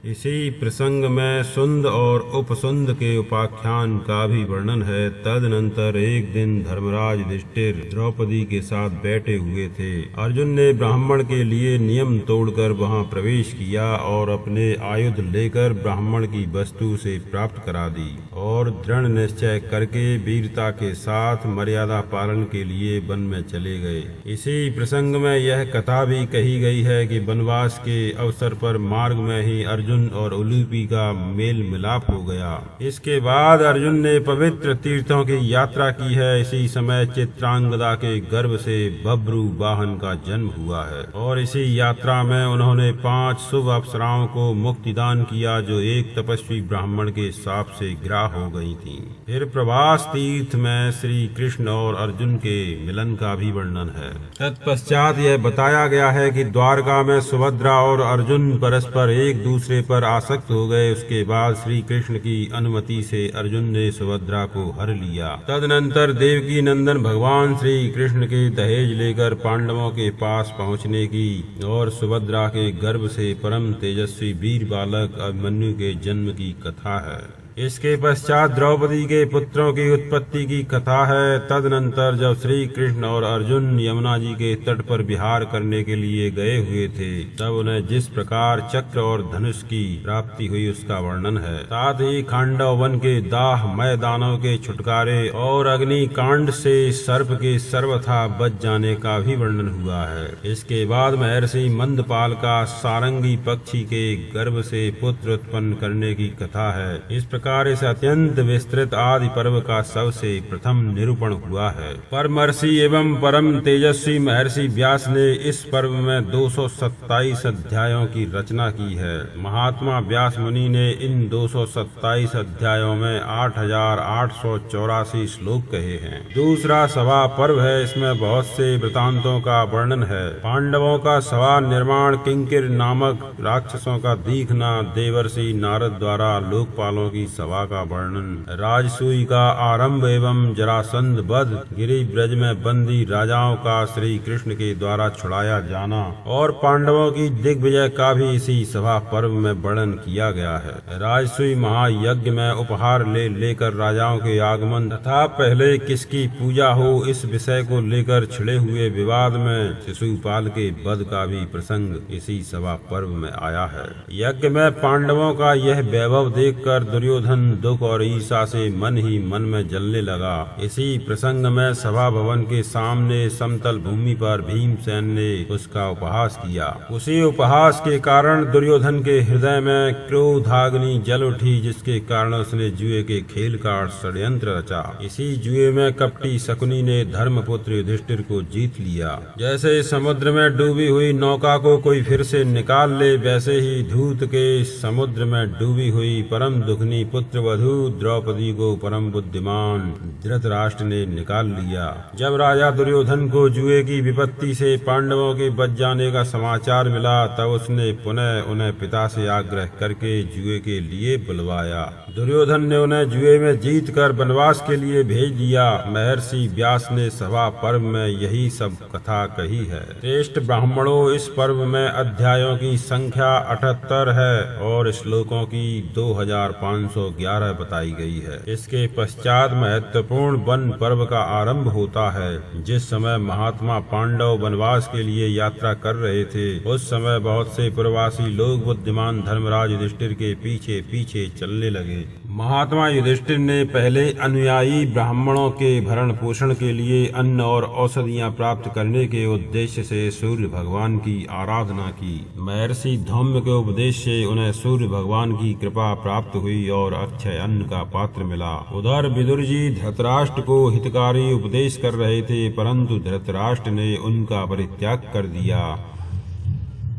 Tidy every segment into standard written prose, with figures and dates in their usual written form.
इसी प्रसंग में सुंद और उपसुंद के उपाख्यान का भी वर्णन है। तदनंतर एक दिन धर्मराज युधिष्ठिर द्रौपदी के साथ बैठे हुए थे। अर्जुन ने ब्राह्मण के लिए नियम तोड़कर वहां प्रवेश किया और अपने आयुध लेकर ब्राह्मण की वस्तु से प्राप्त करा दी और दृढ़ निश्चय करके वीरता के साथ मर्यादा पालन के लिए वन में चले गए। इसी प्रसंग में यह कथा भी कही गई है कि वनवास के अवसर पर मार्ग में ही अर्जुन और उलूपी का मेल मिलाप हो गया। इसके बाद अर्जुन ने पवित्र तीर्थों की यात्रा की है। इसी समय चित्रांगदा के गर्भ से बभ्रु वाहन का जन्म हुआ है और इसी यात्रा में उन्होंने 5 शुभ अप्सराओं को मुक्तिदान किया जो एक तपस्वी ब्राह्मण के शाप से ग्राह हो गई थीं। फिर प्रभास तीर्थ में श्री कृष्ण और अर्जुन के मिलन का भी वर्णन है। तत्पश्चात यह बताया गया है कि द्वारका में सुभद्रा और अर्जुन परस्पर एक दूसरे पर आसक्त हो गए। उसके बाद श्री कृष्ण की अनुमति से अर्जुन ने सुभद्रा को हर लिया। तदनंतर देवकी नंदन भगवान श्री कृष्ण के दहेज लेकर पांडवों के पास पहुंचने की और सुभद्रा के गर्भ से परम तेजस्वी वीर बालक अभिमन्यु के जन्म की कथा है। इसके पश्चात द्रौपदी के पुत्रों की उत्पत्ति की कथा है। तदनंतर जब श्री कृष्ण और अर्जुन यमुना जी के तट पर विहार करने के लिए गए हुए थे तब उन्हें जिस प्रकार चक्र और धनुष की प्राप्ति हुई उसका वर्णन है। साथ ही खांडव वन के दाह मय दानव के छुटकारे और अग्नि कांड से सर्प के सर्वथा बच जाने का भी वर्णन हुआ है। इसके बाद महर्षि मंदपाल का सारंगी पक्षी के गर्भ से पुत्र उत्पन्न करने की कथा है। इस प्रकार इस अत्यंत विस्तृत आदि पर्व का सबसे प्रथम निरूपण हुआ है। परमर्षि एवं परम तेजस्वी महर्षि व्यास ने इस पर्व में 227 अध्यायों की रचना की है। महात्मा व्यास मुनि ने इन 227 अध्यायों में 8884 श्लोक कहे हैं। दूसरा सभा पर्व है। इसमें बहुत से वृतांतों का वर्णन है। पांडवों का सभा निर्माण, किंकिर नामक राक्षसों का दीखना, देवर्षि नारद द्वारा लोकपालों की सभा का वर्णन, राजसूय का आरंभ एवं जरासंध वध, गिरि ब्रज में बंदी राजाओं का श्री कृष्ण के द्वारा छुड़ाया जाना और पांडवों की दिग्विजय का भी इसी सभा पर्व में वर्णन किया गया है। राजसूय महायज्ञ में उपहार लेकर राजाओं के आगमन तथा पहले किसकी पूजा हो इस विषय को लेकर छिड़े हुए विवाद में शिशुपाल के वध का भी प्रसंग इसी सभा पर्व में आया है। यज्ञ में पांडवों का यह वैभव देखकर दुर्योधन दुख और ईर्ष्या से मन ही मन में जलने लगा। इसी प्रसंग में सभा भवन के सामने समतल भूमि पर भीमसेन ने उसका उपहास किया। उसी उपहास के कारण दुर्योधन के हृदय में क्रोधाग्नि जल उठी, जिसके कारण उसने जुए के खेल का षड्यंत्र रचा। इसी जुए में कपटी शकुनी ने धर्मपुत्र युधिष्ठिर को जीत लिया। जैसे समुद्र में डूबी हुई नौका को कोई फिर से निकाल ले, वैसे ही धूत के समुद्र में डूबी हुई परम दुखनी पुत्र वधू द्रौपदी को परम बुद्धिमान धृतराष्ट्र ने निकाल लिया। जब राजा दुर्योधन को जुए की विपत्ति से पांडवों के बच जाने का समाचार मिला तब उसने पुनः उन्हें पिता से आग्रह करके जुए के लिए बुलवाया। दुर्योधन ने उन्हें जुए में जीत कर वनवास के लिए भेज दिया। महर्षि व्यास ने सभा पर्व में यही सब कथा कही है। श्रेष्ठ ब्राह्मणों, इस पर्व में अध्यायों की संख्या 78 है और श्लोकों की 2511 बताई गई है। इसके पश्चात महत्वपूर्ण वन पर्व का आरंभ होता है। जिस समय महात्मा पांडव वनवास के लिए यात्रा कर रहे थे उस समय बहुत से प्रवासी लोग बुद्धिमान धर्मराज युधिष्ठिर के पीछे पीछे चलने लगे। महात्मा युधिष्ठिर ने पहले अनुयायी ब्राह्मणों के भरण पोषण के लिए अन्न और औषधियां प्राप्त करने के उद्देश्य से सूर्य भगवान की आराधना की। महर्षि धौम्य के उपदेश से उन्हें सूर्य भगवान की कृपा प्राप्त हुई और अक्षय अन्न का पात्र मिला। उधर विदुर जी धृतराष्ट्र को हितकारी उपदेश कर रहे थे, परंतु धृतराष्ट्र ने उनका परित्याग कर दिया।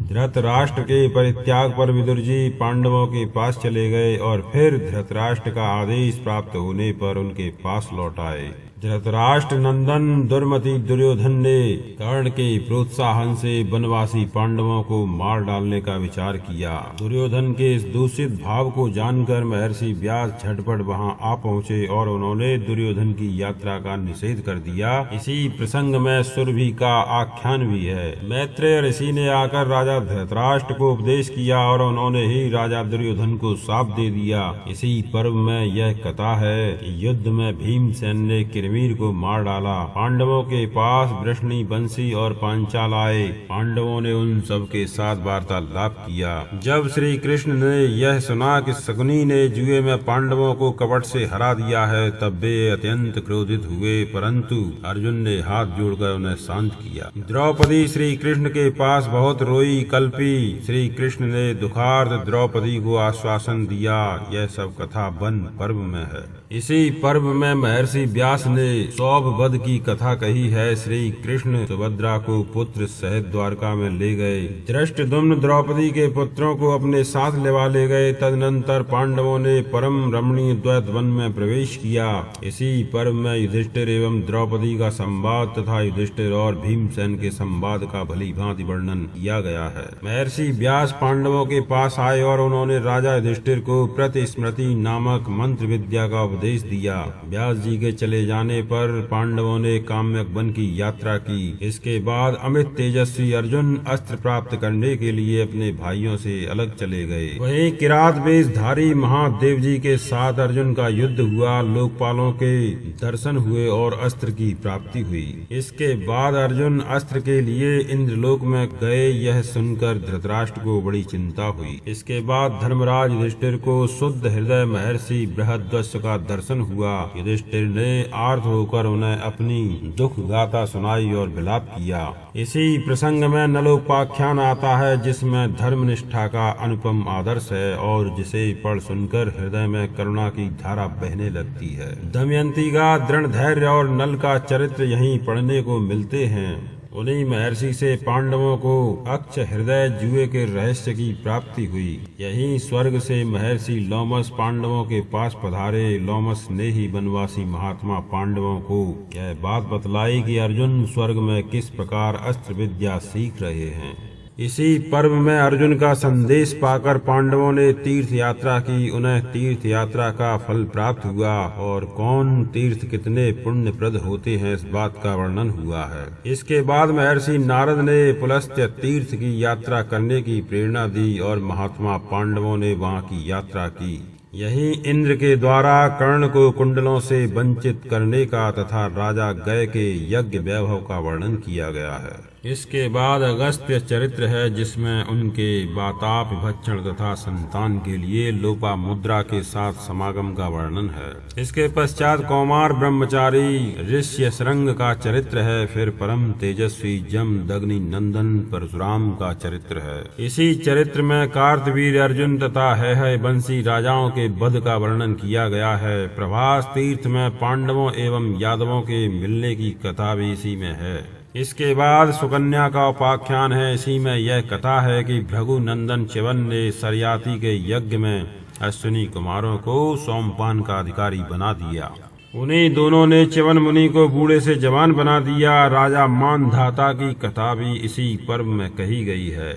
धृतराष्ट्र के परित्याग पर विदुर जी पांडवों के पास चले गए और फिर धृतराष्ट्र का आदेश प्राप्त होने पर उनके पास लौट आए। धृतराष्ट्र नंदन दुर्मति दुर्योधन ने कर्ण के प्रोत्साहन से वनवासी पांडवों को मार डालने का विचार किया। दुर्योधन के इस दूषित भाव को जानकर महर्षि व्यास झटपट वहां आ पहुंचे और उन्होंने दुर्योधन की यात्रा का निषेध कर दिया। इसी प्रसंग में सुरभि का आख्यान भी है। मैत्रेय ऋषि ने आकर राजा धृतराष्ट्र को उपदेश किया और उन्होंने ही राजा दुर्योधन को शाप दे दिया। इसी पर्व में यह कथा है कि युद्ध में भीमसेन ने किरमीर को मार डाला। पांडवों के पास वृष्णि, बंसी और पांचाल आए। पांडवों ने उन सब के साथ वार्तालाप किया। जब श्री कृष्ण ने यह सुना कि शकुनी ने जुए में पांडवों को कपट से हरा दिया है, तब वे अत्यंत क्रोधित हुए, परंतु अर्जुन ने हाथ जोड़कर उन्हें शांत किया। द्रौपदी श्री कृष्ण के पास बहुत रोई कल्पी। श्री कृष्ण ने दुखार्त द्रौपदी को आश्वासन दिया। यह सब कथा वन पर्व में है। इसी पर्व में महर्षि व्यास ने सौभ वध की कथा कही है। श्री कृष्ण सुभद्रा को पुत्र सहित द्वारका में ले गए। धृष्टद्युम्न द्रौपदी के पुत्रों को अपने साथ लेवा ले गए। तदनंतर पांडवों ने परम रमणीय द्वैत वन में प्रवेश किया। इसी पर्व में युधिष्ठिर एवं द्रौपदी का संवाद तथा युधिष्ठिर और भीमसेन के संवाद का भली भांति वर्णन किया गया है। महर्षि व्यास पांडवों के पास आए और उन्होंने राजा युधिष्ठिर को प्रतिस्मृति नामक मंत्र विद्या का उपदेश दिया। व्यास जी के चले जाने पर पांडवों ने काम्यक वन की यात्रा की। इसके बाद अमित तेजस्वी अर्जुन अस्त्र प्राप्त करने के लिए अपने भाइयों से अलग चले गए। वहीं किरात वेशधारी महादेव जी के साथ अर्जुन का युद्ध हुआ। लोकपालों के दर्शन हुए और अस्त्र की प्राप्ति हुई। इसके बाद अर्जुन अस्त्र के लिए इंद्रलोक में गए। यह सुनकर धृतराष्ट्र को बड़ी चिंता हुई। इसके बाद धर्मराज युधिष्ठिर को शुद्ध हृदय महर्षि बृहद्रथ का दर्शन हुआ। युधिष्ठिर ने आर्त होकर उन्हें अपनी दुख गाथा सुनाई और विलाप किया। इसी प्रसंग में नलोपाख्यान आता है, जिसमें धर्मनिष्ठा का अनुपम आदर्श है और जिसे पढ़ सुनकर हृदय में करुणा की धारा बहने लगती है। दमयंती का दृढ़ धैर्य और नल का चरित्र यहीं पढ़ने को मिलते हैं। उन्हीं महर्षि से पांडवों को अक्ष हृदय जुए के रहस्य की प्राप्ति हुई। यहीं स्वर्ग से महर्षि लोमस पांडवों के पास पधारे। लोमस ने ही वनवासी महात्मा पांडवों को यह बात बतलाई कि अर्जुन स्वर्ग में किस प्रकार अस्त्र विद्या सीख रहे हैं। इसी पर्व में अर्जुन का संदेश पाकर पांडवों ने तीर्थ यात्रा की। उन्हें तीर्थ यात्रा का फल प्राप्त हुआ और कौन तीर्थ कितने पुण्यप्रद होते हैं इस बात का वर्णन हुआ है। इसके बाद महर्षि नारद ने पुलस्त्य तीर्थ की यात्रा करने की प्रेरणा दी और महात्मा पांडवों ने वहां की यात्रा की। यही इंद्र के द्वारा कर्ण को कुंडलों से वंचित करने का तथा राजा गय के यज्ञ वैभव का वर्णन किया गया है। इसके बाद अगस्त्य चरित्र है, जिसमें उनके वाताप भक्षण तथा संतान के लिए लोपा मुद्रा के साथ समागम का वर्णन है। इसके पश्चात कौमार ब्रह्मचारी ऋष्य शृंग का चरित्र है। फिर परम तेजस्वी जम दग्नि नंदन परशुराम का चरित्र है। इसी चरित्र में कार्तवीर अर्जुन तथा है बंसी राजाओं के वध का वर्णन किया गया है। प्रभास तीर्थ में पांडवों एवं यादवों के मिलने की कथा भी इसी में है। इसके बाद सुकन्या का उपाख्यान है। इसी में यह कथा है कि भृगु नंदन च्यवन ने सरयाति के यज्ञ में अश्विनी कुमारों को सोमपान का अधिकारी बना दिया। उन्हीं दोनों ने च्यवन मुनि को बूढ़े से जवान बना दिया। राजा मानधाता की कथा भी इसी पर्व में कही गई है।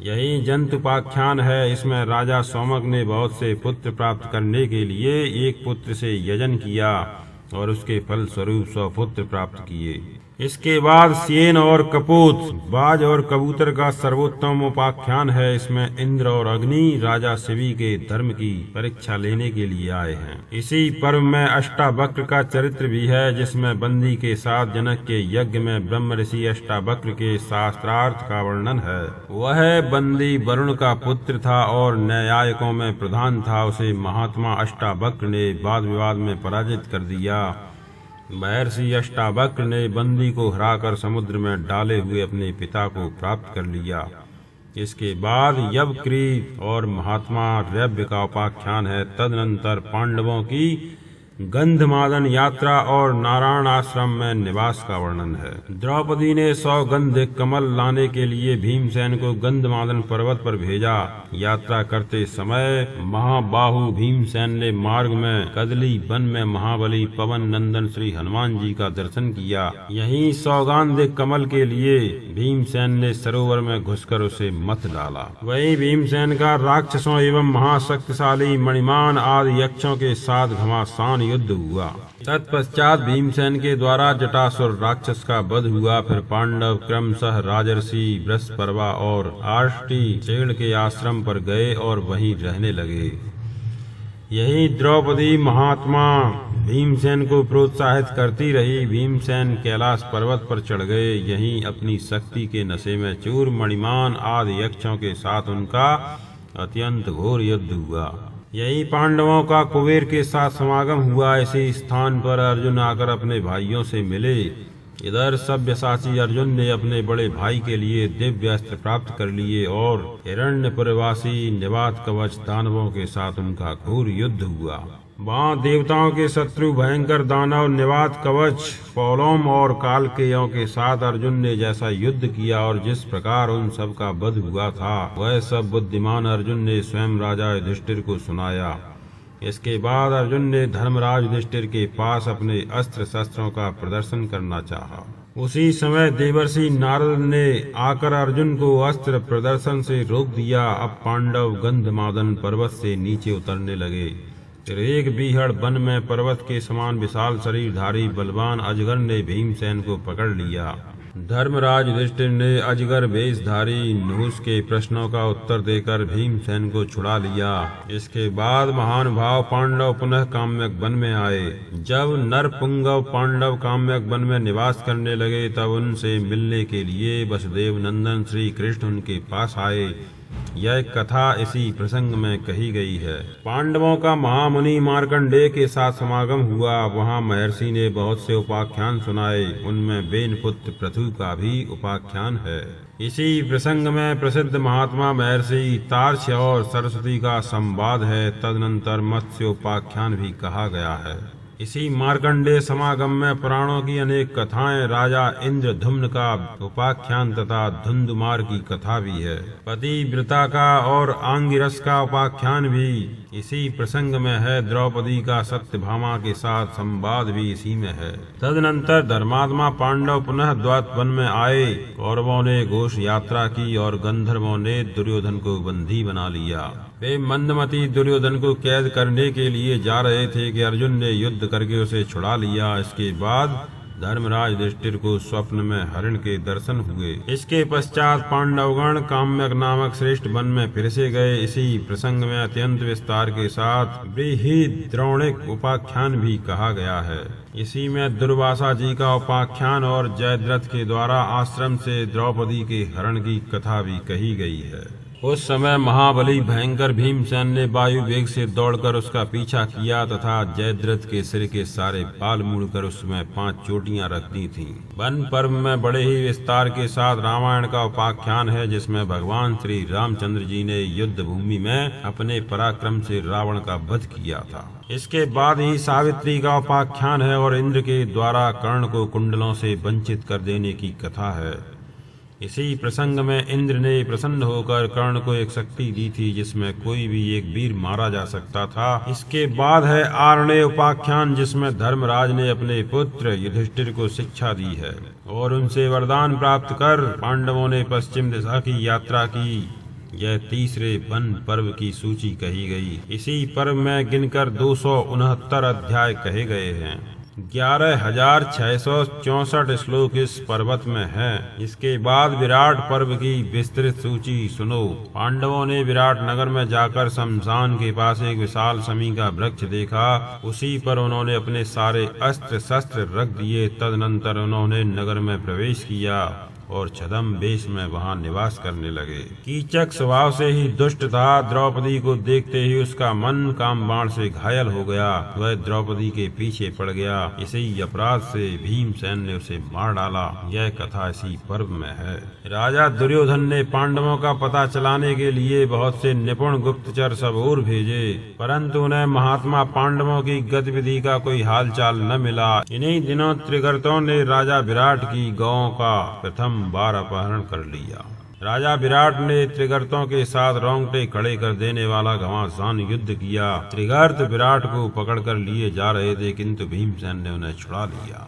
यही जंतुपाख्यान है। इसमें राजा सोमक ने बहुत से पुत्र प्राप्त करने के लिए एक पुत्र से यजन किया और उसके फल स्वरूप 100 पुत्र प्राप्त किए। इसके बाद सेन और कपूत, बाज और कबूतर का सर्वोत्तम उपाख्यान है। इसमें इंद्र और अग्नि राजा शिवी के धर्म की परीक्षा लेने के लिए आए हैं। इसी पर्व में अष्टावक्र का चरित्र भी है, जिसमें बंदी के साथ जनक के यज्ञ में ब्रह्म ऋषि अष्टावक्र के शास्त्रार्थ का वर्णन है। वह बंदी वरुण का पुत्र था और न्यायिकों में प्रधान था। उसे महात्मा अष्टावक्र ने वाद विवाद में पराजित कर दिया। महर्षि अष्टावक्र ने बंदी को हराकर समुद्र में डाले हुए अपने पिता को प्राप्त कर लिया। इसके बाद यवक्रीत और महात्मा रव्य का उपाख्यान है। तदनंतर पांडवों की गंधमादन यात्रा और नारायण आश्रम में निवास का वर्णन है। द्रौपदी ने 100 गंध कमल लाने के लिए भीमसेन को गंधमादन पर्वत पर भेजा। यात्रा करते समय महाबाहु भीमसेन ने मार्ग में कदली वन में महाबली पवन नंदन श्री हनुमान जी का दर्शन किया। यहीं 100 गंध कमल के लिए भीमसेन ने सरोवर में घुसकर उसे मत डाला। वहीं भीमसेन का राक्षसों एवं महाशक्तिशाली मणिमान आदि यक्षों के साथ घमासान युद्ध हुआ। तत्पश्चात भीमसेन के द्वारा जटासुर राक्षस का वध हुआ। फिर पांडव क्रमशः राजर्षि बृहस्पति और आष्टी चेड़ के आश्रम पर गए और वहीं रहने लगे। यही द्रौपदी महात्मा भीमसेन को प्रोत्साहित करती रही। भीमसेन कैलाश पर्वत पर चढ़ गए। यहीं अपनी शक्ति के नशे में चूर मणिमान आदि यक्षों के साथ उनका अत्यंत घोर युद्ध हुआ। यही पांडवों का कुबेर के साथ समागम हुआ। इसी स्थान पर अर्जुन आकर अपने भाइयों से मिले। इधर सव्यसाची अर्जुन ने अपने बड़े भाई के लिए दिव्य अस्त्र प्राप्त कर लिए और हिरण्यपुरवासी निवात कवच दानवों के साथ उनका घोर युद्ध हुआ। वहाँ देवताओं के शत्रु भयंकर दानव निवात कवच पौलोम और कालकेयों के साथ अर्जुन ने जैसा युद्ध किया और जिस प्रकार उन सब का वध हुआ था, वह सब बुद्धिमान अर्जुन ने स्वयं राजा युधिष्ठिर को सुनाया। इसके बाद अर्जुन ने धर्मराज युधिष्ठिर के पास अपने अस्त्र शस्त्रों का प्रदर्शन करना चाहा। उसी समय देवर्षि नारद ने आकर अर्जुन को अस्त्र प्रदर्शन से रोक दिया। अब पांडव गंधमादन पर्वत से नीचे उतरने लगे। फिर एक बीहड़ वन में पर्वत के समान विशाल शरीरधारी बलवान अजगर ने भीमसेन को पकड़ लिया। धर्मराज युधिष्ठिर ने अजगर वेशधारी नहुष के प्रश्नों का उत्तर देकर भीमसेन को छुड़ा लिया। इसके बाद महानुभाव पांडव पुनः काम्यक वन में आए। जब नरपुंगव पांडव काम्यक वन में निवास करने लगे, तब उनसे मिलने के लिए वसुदेव नंदन श्री कृष्ण उनके पास आए। यह कथा इसी प्रसंग में कही गई है। पांडवों का महामुनि मार्कंडेय के साथ समागम हुआ। वहाँ महर्षि ने बहुत से उपाख्यान सुनाए। उनमें बेन पुत्र पृथु का भी उपाख्यान है। इसी प्रसंग में प्रसिद्ध महात्मा महर्षि तार्क्ष्य और सरस्वती का संवाद है। तदनंतर मत्स्य उपाख्यान भी कहा गया है। इसी मार्कंडेय समागम में पुराणों की अनेक कथाएं, राजा इंद्रधुम्न का उपाख्यान तथा धुंधुमार की कथा भी है। पतिव्रता का और आंगिरस का उपाख्यान भी इसी प्रसंग में है। द्रौपदी का सत्यभामा के साथ संवाद भी इसी में है। तदनंतर धर्मात्मा पांडव पुनः द्वैत वन में आए। कौरवों ने घोष यात्रा की और गंधर्वों ने दुर्योधन को बंदी बना लिया। वे मंदमती दुर्योधन को कैद करने के लिए जा रहे थे कि अर्जुन ने युद्ध करके उसे छुड़ा लिया। इसके बाद धर्मराज युधिष्ठिर को स्वप्न में हरिण के दर्शन हुए। इसके पश्चात पांडवगण काम्यक नामक श्रेष्ठ वन में फिर से गए। इसी प्रसंग में अत्यंत विस्तार के साथ बृहद्रौणिक उपाख्यान भी कहा गया है। इसी में दुर्वासा जी का उपाख्यान और जयद्रथ के द्वारा आश्रम से द्रौपदी के हरण की कथा भी कही गई है। उस समय महाबली भयंकर भीमसेन ने वायु वेग से दौड़कर उसका पीछा किया तथा जयद्रथ के सिर के सारे बाल मुड़कर उसमें 5 चोटियां रख दी थीं। वन पर्व में बड़े ही विस्तार के साथ रामायण का उपाख्यान है, जिसमें भगवान श्री रामचंद्र जी ने युद्ध भूमि में अपने पराक्रम से रावण का वध किया था। इसके बाद ही सावित्री का उपाख्यान है और इंद्र के द्वारा कर्ण को कुंडलों से वंचित कर देने की कथा है। इसी प्रसंग में इंद्र ने प्रसन्न होकर कर्ण को एक शक्ति दी थी जिसमें कोई भी एक वीर मारा जा सकता था। इसके बाद है आरण्य उपाख्यान, जिसमें धर्मराज ने अपने पुत्र युधिष्ठिर को शिक्षा दी है और उनसे वरदान प्राप्त कर पांडवों ने पश्चिम दिशा की यात्रा की। यह तीसरे वन पर्व की सूची कही गई। इसी पर्व में गिनकर 269 अध्याय कहे गए हैं। 11,664 श्लोक इस पर्वत में हैं। इसके बाद विराट पर्व की विस्तृत सूची सुनो। पांडवों ने विराट नगर में जाकर शमशान के पास एक विशाल शमी का वृक्ष देखा। उसी पर उन्होंने अपने सारे अस्त्र शस्त्र रख दिए। तदनंतर उन्होंने नगर में प्रवेश किया और छद्म वेश में वहां निवास करने लगे। कीचक स्वभाव से ही दुष्ट था। द्रौपदी को देखते ही उसका मन काम बाण से घायल हो गया। वह द्रौपदी के पीछे पड़ गया। इसी अपराध से भीमसेन ने उसे मार डाला। यह कथा इसी पर्व में है। राजा दुर्योधन ने पांडवों का पता चलाने के लिए बहुत से निपुण गुप्तचर सब और भेजे, परंतु उन्हें महात्मा पांडवों की गतिविधि का कोई हालचाल न मिला। इन्हीं दिनों त्रिगर्तों ने राजा विराट की गौओं का प्रथम बार अपहरण कर लिया। राजा विराट ने त्रिगर्तों के साथ रोंगटे खड़े कर देने वाला घमासान युद्ध किया। त्रिगर्त विराट को पकड़ कर लिए जा रहे थे, किंतु भीमसेन ने उन्हें छुड़ा लिया।